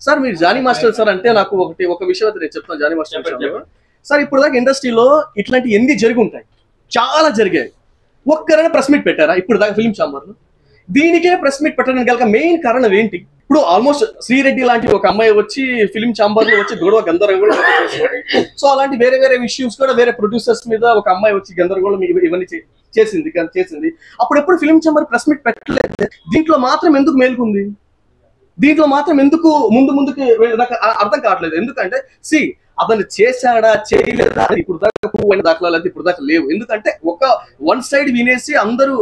Sir మీరు Johnny master sir అంటే నాకు ఒక విషయం అయితే నేను చెప్తాను జానీ మాస్టర్ సార్. ఇప్పుడు దాకా ఇండస్ట్రీలో ఇట్లాంటి ఎన్ని జరిగి ఉంటాయి, చాలా జరిగాయి. ఒక్కరైనా ప్రెస్ మీట్ పెట్టారా ఇప్పుడు దాకా ఫిలిం ఛాంబర్లో? దీనికే ప్రెస్ మీట్ పెట్టడానికి గల మెయిన్ కారణం ఏంటి? ఇప్పుడు ఆల్మోస్ట్ శ్రీరెడ్డి లాంటి ఒక అమ్మాయి వచ్చి ఫిలిం ఛాంబర్ లో వచ్చి గొడవ గందరగోళం చేసింది. సో అలాంటి వేరే వేరే ఇష్యూస్ కూడా వేరే ప్రొడ్యూసర్స్ మీద ఒక అమ్మాయి వచ్చి గందరగోళం ఇవన్నీ చేసింది. అప్పుడెప్పుడు ఫిలిం ఛాంబర్ ప్రెస్ మీట్ పెట్టలేదు. దీంట్లో మాత్రం ఎందుకు మేలుకుంది? దీంట్లో మాత్రం ఎందుకు ముందుకు నాకు అర్థం కావట్లేదు. ఎందుకంటే అతను చేశాడా చేయలేదా ఇప్పుడు దాకా ప్రూవ్ అయిన దాఖలాలు అయితే ఇప్పుడు దాకా లేవు. ఎందుకంటే వన్ సైడ్ వినేసి అందరూ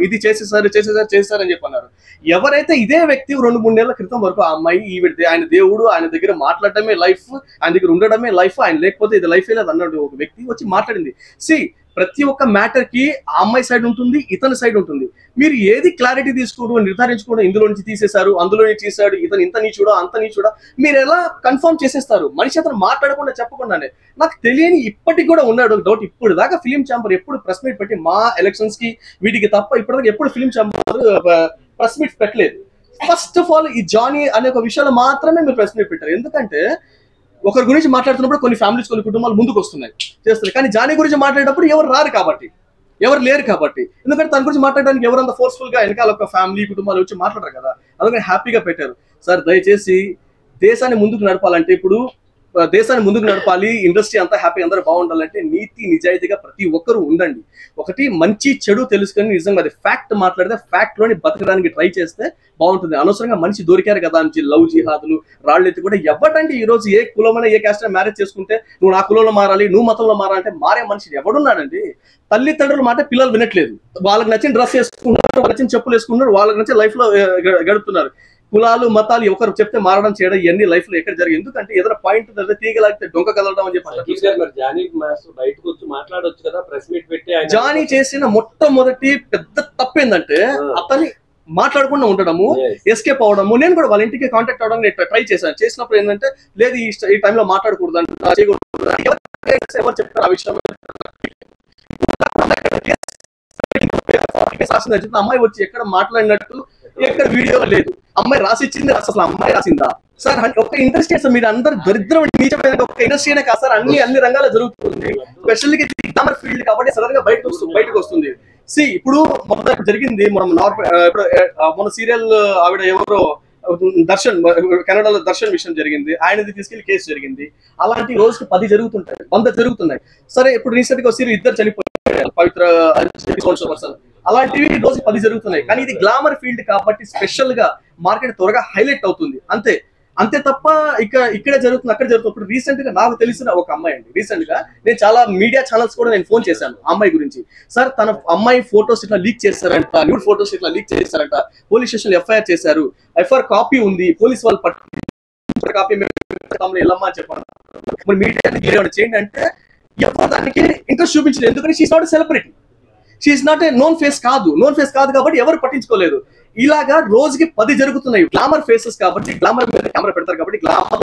ఇది చేసేసారు అని చెప్పి అన్నారు. ఎవరైతే ఇదే వ్యక్తి 2-3 నెలల క్రితం వరకు ఆ అమ్మాయి ఆయన దేవుడు, ఆయన దగ్గర మాట్లాడటమే లైఫ్, ఆయన దగ్గర ఉండడమే లైఫ్, ఆయన లేకపోతే ఇది లైఫ్ లేదు అన్నట్టు ఒక వ్యక్తి వచ్చి మాట్లాడింది. ప్రతి ఒక్క మ్యాటర్ కి ఆ అమ్మాయి సైడ్ ఉంటుంది, ఇతని సైడ్ ఉంటుంది. మీరు ఏది క్లారిటీ తీసుకోవడం నిర్ధారించుకోవడం, ఇందులో నుంచి తీసేశారు, అందులో నుంచి తీసాడు, ఇతను ఇంత నీచుడా అంత నీచుడా మీరు ఎలా కన్ఫర్మ్ చేసేస్తారు? మనిషి అతను మాట్లాడకుండా చెప్పకుండానే. నాకు తెలియని ఇప్పటికి కూడా ఉన్నాడు డౌట్. ఇప్పుడు దాకా ఫిలిం ఛాంబర్ ఎప్పుడు ప్రెస్ మీట్ పెట్టి మా ఎలక్షన్స్ కి వీటికి తప్ప ఇప్పటిదాకా ఎప్పుడు ఫిలిం ఛాంబర్ ప్రెస్ మీట్ పెట్టలేదు. ఫస్ట్ ఆఫ్ ఆల్ ఈ జానీ అనే ఒక విషయంలో మాత్రమే మీరు ప్రెస్ మీట్ పెట్టారు. ఎందుకంటే ఒకరి గురించి మాట్లాడుతున్నప్పుడు కొన్ని ఫ్యామిలీస్, కొన్ని కుటుంబాలు ముందుకు వస్తున్నాయి చేస్తున్నాయి. కానీ జానీ గురించి మాట్లాడేటప్పుడు ఎవరు రారు కాబట్టి, ఎవరు లేరు కాబట్టి. ఎందుకంటే తన గురించి మాట్లాడడానికి ఎవరంత ఫోర్స్ఫుల్ గా వెనకాల ఒక ఫ్యామిలీ కుటుంబాలు వచ్చి మాట్లాడరు కదా. అందుకని హ్యాపీగా పెట్టారు. సార్ దయచేసి దేశాన్ని ముందుకు నడపాలంటే, ఇప్పుడు దేశాన్ని ముందుకు నడపాలి, ఇండస్ట్రీ అంతా హ్యాపీ, అందరూ బాగుండాలంటే నీతి నిజాయితీగా ప్రతి ఒక్కరూ ఉండండి. ఒకటి మంచి చెడు తెలుసుకొని నిజంగా అది ఫ్యాక్ట్ మాట్లాడితే ఫ్యాక్ట్ లోని బతకడానికి ట్రై చేస్తే బాగుంటుంది. అనవసరంగా మనిషి దొరికారు కదా అని లవ్ జిహాదులు రాళ్ళెత్తి కూడా ఎవడంటే ఈ రోజు ఏ కులమైనా ఏ క్యాస్ట్ మ్యారేజ్ చేసుకుంటే నువ్వు నా కులంలో మారాలి, నువ్వు మతంలో మారాలంటే మారే మనిషి ఎవడున్నాడండి? తల్లిదండ్రుల మాట పిల్లలు వినట్లేదు. వాళ్ళకి నచ్చిన డ్రెస్ వేసుకుంటున్నారు, వాళ్ళకి నచ్చిన చెప్పులు వేసుకుంటున్నారు, వాళ్ళకి నచ్చిన లైఫ్ లో గడుపుతున్నారు. కులాలు మతాలు ఒకరు చెప్తే మారడం చేయడం ఇవన్నీ లైఫ్ లో ఎక్కడ జరిగింది? ఎందుకంటే ఏదైనా పాయింట్ తీగలాగితే డొంక కలవడం అని చెప్పి జానీ చేసిన మొట్టమొదటి పెద్ద తప్పేందంటే అతన్ని మాట్లాడకుండా ఉండడము, ఎస్కేప్ అవడము. నేను కూడా వాళ్ళ ఇంటికి కాంటాక్ట్ అవడానికి ట్రై చేశాను. చేసినప్పుడు ఏంటంటే లేదు ఈ టైంలో మాట్లాడకూడదు అంటే ఎవరు చెప్తారు ఆ విషయం. అమ్మాయి వచ్చి ఎక్కడ మాట్లాడినట్టు ఎక్కడ వీడియో లేదు. అమ్మాయి రాసిచ్చింది అసలు అమ్మాయి రాసిందా? సార్ ఒక ఇండస్ట్రీ సార్, మీరు అందరు దరిద్రం నీచమైన ఒక ఇండస్ట్రీనే కాదు సార్, అన్ని రంగాల్లో జరుగుతుంది. స్పెషల్లీ గ్లామర్ ఫీల్డ్ కాబట్టి సడన్ గా బయటకు వస్తుంది. ఇప్పుడు మొత్తం జరిగింది మొన్న సీరియల్ ఆవిడ ఎవరో దర్శన్, కెనడాలో దర్శన్ విషయం జరిగింది, ఆయనది తీసుకెళ్లి కేసు జరిగింది. అలాంటి రోజుకి 10 జరుగుతుంటాయి, 100 జరుగుతున్నాయి. సరే ఇప్పుడు రీసెంట్ గా సీరియల్ 2 చనిపోయారు, పవిత్ర పర్సన్. అలాంటివి రోజు 10 జరుగుతున్నాయి. కానీ ఇది గ్లామర్ ఫీల్డ్ కాబట్టి స్పెషల్ గా మార్కెట్ త్వరగా హైలైట్ అవుతుంది. అంతే తప్ప ఇక్కడే జరుగుతుంది, అక్కడ జరుగుతుంది. ఇప్పుడు రీసెంట్ గా నాకు తెలిసిన ఒక అమ్మాయి అండి, రీసెంట్ గా నేను చాలా మీడియా ఛానల్స్ కూడా నేను ఫోన్ చేశాను ఆ అమ్మాయి గురించి. సార్ తన అమ్మాయి ఫోటోస్ ఇట్లా లీక్ చేస్తారంట, న్యూడ్ ఫోటోస్ ఇట్లా లీక్ చేస్తారంట, పోలీస్ స్టేషన్ ఎఫ్ఐఆర్ చేశారు, ఎఫ్ఐఆర్ కాపీ ఉంది, పోలీస్ వాళ్ళు కాపీ వెళ్ళమ్మా అని చెప్పాను. మరి మీడియా చేయండి అంటే ఎవరు దానికి ఇంట్రెస్ట్ చూపించలేదు. ఎందుకంటే she's not a celebrity, she's not a known face కాదు కాబట్టి ఎవరు పట్టించుకోలేదు. ఇలాగా రోజుకి 10 జరుగుతున్నాయి. గ్లామర్ ఫేసెస్ కాబట్టి గ్లామర్ మీద కెమెరా పెడతారు కాబట్టి గ్లామర్